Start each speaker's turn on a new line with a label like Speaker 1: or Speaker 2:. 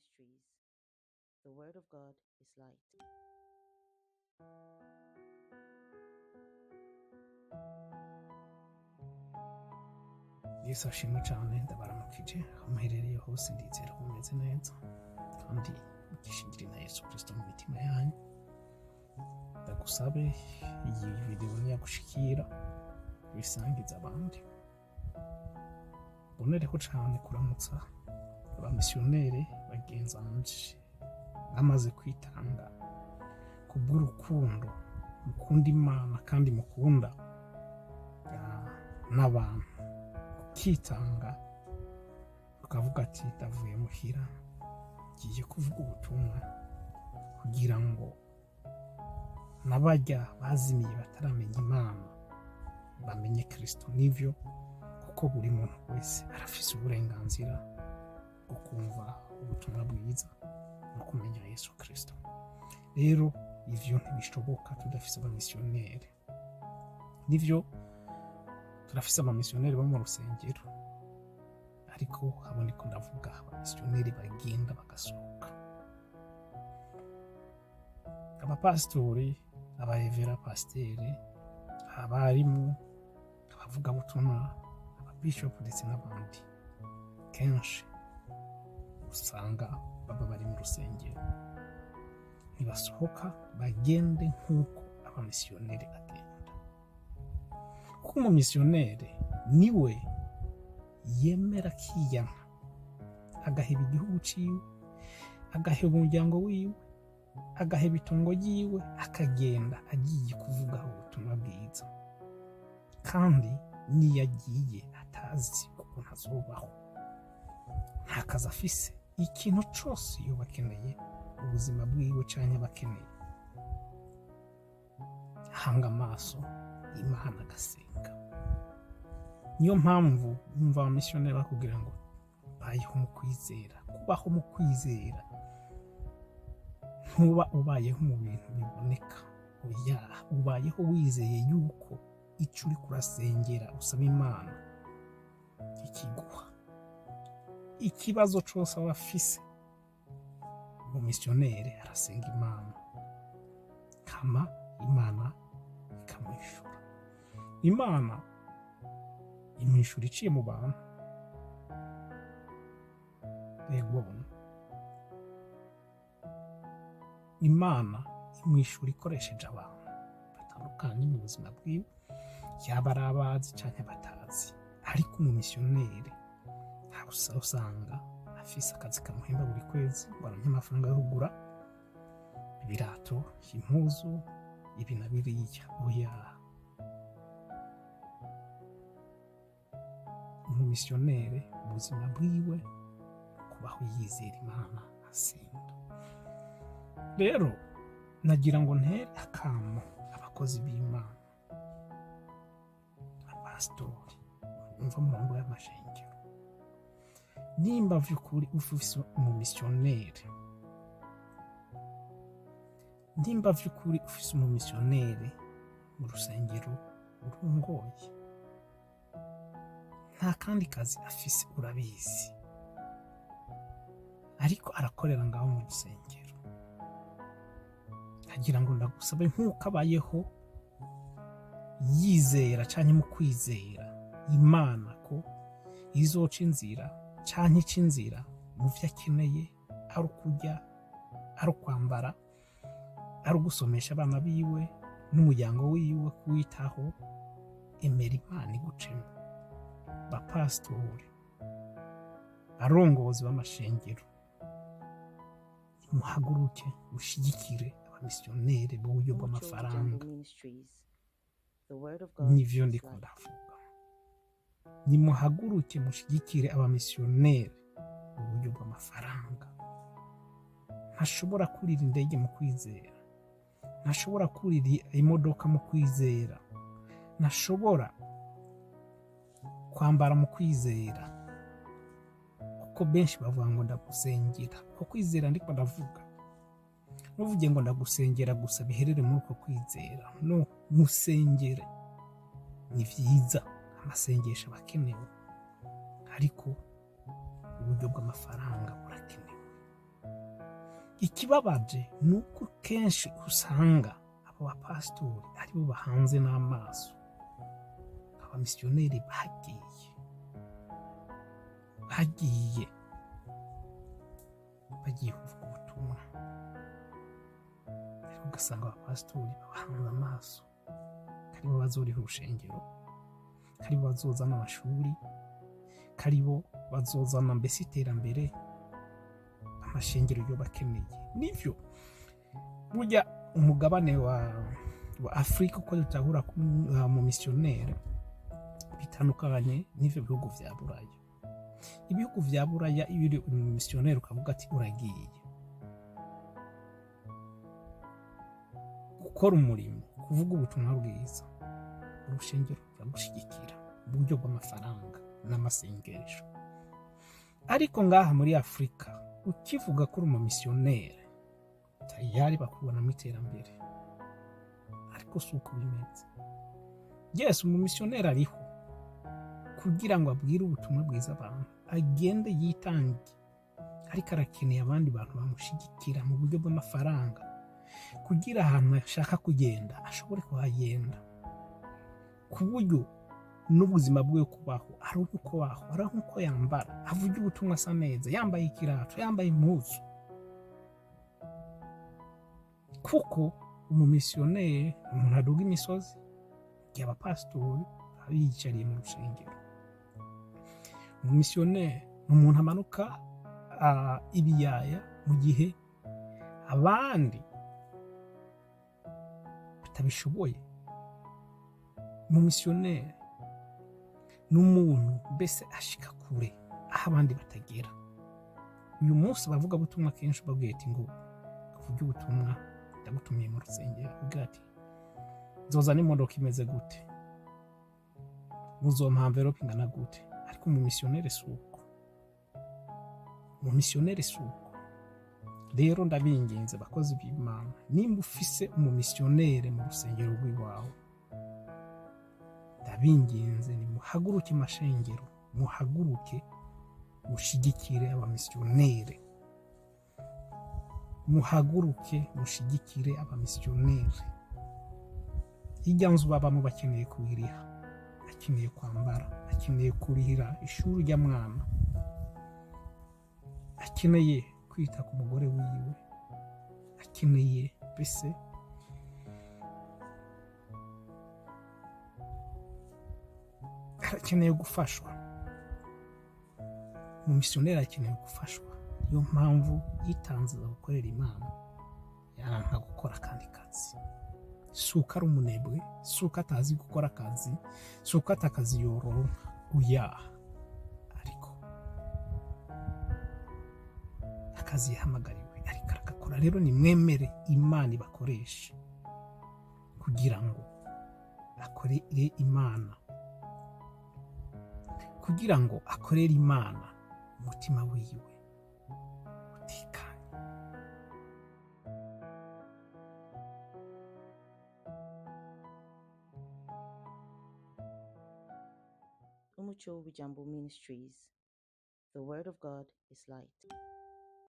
Speaker 1: Ministries. The Word of God is light.
Speaker 2: Yesu ashimwe cyane ndabaramukije aho muherereye hose ndizera ko mumeze neza kandi mugishingire na Yesu Kristo mu mitima yanyu. Ndagusabe iyi video niyagushikira bisangiza abandi, bonereho cyane kuramutsa abamisiyoneri bagenzanje bamaze kwitanga kubw'urukundo mukunda Imana kandi mukunda n'abantu, ukitanga ukavuga ati ndavuye muhira ngiye kuvuga ubutumwa kugira ngo n'abajya bazimiye bataramenya Imana bamenye Kristo. Nivyo kuko buri muntu wese arafise uburenganzira bwo kumva ubutumwa bwiza no kumenya Yesu Kristo. Rero ivyo ntibishoboka tudafise abamisiyoneri. Nivyo turafise abamisiyoneri bo mu rusengero, ariko haboneka ndavuga abamisiyoneri bagenda bagasohoka, abapasitori, abayevera pasiteri, abarimu, abavuga butumwa, ababishopu ndetse n'abandi. Kenshi usanga baba bari mu rusengero, ntibasohoka bagende nk'uko abamisiyoneri bagenda, kuko umumisiyoneri niwe yemera akiyanka agaheba igihugu ciwe, agaheba umuryango wiwe, agaheba itongo ryiwe, akagenda agiye kuvuga ubutumwa bwiza. Kandi niyo agiye atazi kuko ntazobaho, nta kazi afise, ikintu cose yoba akeneye ubuzima bwiwe canke abakeneye hanga amaso Imana agasenga. Niyo mpamvu umva abamisiyoneri bakubwira ngo bayeho mu kwizera. Kubaho mu kwizera ntuba ubayeho mu bintu biboneka, oya, ubayeho wizeye yuko ico uriko urasengera usaba Imana ikiguha. Ikibazo cose aba afise, umumisiyoneri arasenga Imana kama Imana ikamwishura. Imana imwishura iciye mu bantu. Ego, Imana imwishura ikoresheje abantu batandukanye mu buzima bwiwe, yaba ari abazi canke batazi. Ariko umumisiyoneri usanga afise akazi kamuhemba buri kwezi, baronke amafaranga yo kugura ibirato, impuzu, ibi na biriya. Oya, umumisiyoneri ubuzima bwiwe kubaho yizera Imana asenga. Rero nagira ngo ntere akamo abakozi b'Imana, abapasitori, umva murongo y'amashengero, nimba vy'ukuri ufise umumisiyoneri, nimba vy'ukuri ufise umumisiyoneri mu rusengero urongoye, nta kandi kazi afise urabizi, ariko arakorera ngaho mu rusengero, agira ngo ndagusabe nk'uko abayeho yizera canke mu kwizera Imana ko izoca inzira canke ica inzira mu vyo akeneye, ari ukurya, ari ukwambara, ari ugusomesha abana biwe n'umuryango wiwe, kuwitaho. Emera Imana igucemo. Bapasitori, arongozi b'amashengero, muhaguruke mushigikire abamisiyoneri mu buryo bw'amafaranga. Nivyo ndiko ndavuga, nimuhaguruke mushigikire abamisiyoneri mu buryo bw'amafaranga. Ntashobora kurira indege mu kwizera, ntashobora kurira imodoka mu kwizera, ntashobora kwambara mu kwizera, kuko benshi bavuga ngo ndagusengera. Ko kwizera ndiko ndavuga, nuvuge ngo ndagusengera gusa biherere muri uko kwizera, no, musengere. Ni vyiza, amasengesho aba akenewe, ariko uburyo bw'amafaranga burakenewe. ikibabaje ni uko kenshi usanga abo bapasitori aribo bahanze n'amaso abamisiyoneri bagiye kuvuga ubutumwa, ariko ugasanga abapasitori babahanze amaso karibo bazoriha urushengero, karibo bazozana amashuri, karibo bazozana mbese iterambere, amashengero yo bakeneye. Nivyo burya umugabane wa Afrika uko dutahura mu misiyoneri bitandukanye n'ivyo bihugu vya Buraya. Ibihugu vya Buraya iyo uri mu misiyoneri ukavuga ati uragiye gukora umurimo, kuvuga ubutumwa bwiza, urushengero ruragushigikira mu buryo bw'amafaranga n'amasengesho. Ariko ngaha muri Afrika ukivuga ko uri umumisiyoneri tayari bakubonamo iterambere, ariko si uko bimeze. Yesu umumisiyoneri ariho kugira ngo abwire ubutumwa bwiza abantu, agende yitange, ariko arakeneye abandi bantu bamushigikira mu buryo bw'amafaranga kugira ahantu ashaka kugenda ashobore kuhagenda, ku buryo n'ubuzima bwe kubaho ari uko baho, ari uko yambara, avuga ubutumwa asa neza, yambaye ikirato, yambaye impuzu. Kuko umumisiyoneri umuntu aduga imisozi, igihe abapasitori biyicariye mu rusengero. Umumisiyoneri ni umuntu amanuka ibiyaya mu gihe abandi batabishoboye. Umumisiyoneri ni umuntu mbese ashika kure aho abandi batagera. Uyu munsi bavuga ubutumwa kenshi babwiye ati ngo uvuge ubutumwa, ndagutumiye mu rusengero, ugira ati nzozana imodoka imeze gute, muzompa envelope ingana gute. Ariko umumisiyoneri si uko, umumisiyoneri si uko. Rero ndabinginze bakozi b'Imana, nimba ufise umumisiyoneri mu rusengero rw'iwawe, ndabinginze nimuhaguruke amashengero, muhaguruke mushigikire abamisiyoneri, muhaguruke mushigikire abamisiyoneri. Irya nzu babamo bakeneye kuyiriha, akeneye kwambara, akeneye kurihira ishuri ry'amwana, akeneye kwita ku mugore wiwe, akeneye mbese arakeneye gufashwa. Umumisiyoneri akeneye gufashwa, niyo mpamvu yitanze gukorera Imana, yanka gukora akandi kazi. Si uko ari umunebwe, si uko atazi gukora akazi, si uko atakazi yoronka, oya, ariko akazi yahamagariwe ariko aragakora. Rero nimwemere Imana ibakoreshe kugira ngo akorere Imana, kugira ngo akorere Imana umutima wiwe utekanye.
Speaker 1: Umucyo w'Ubujambo Ministries. The word of God is light.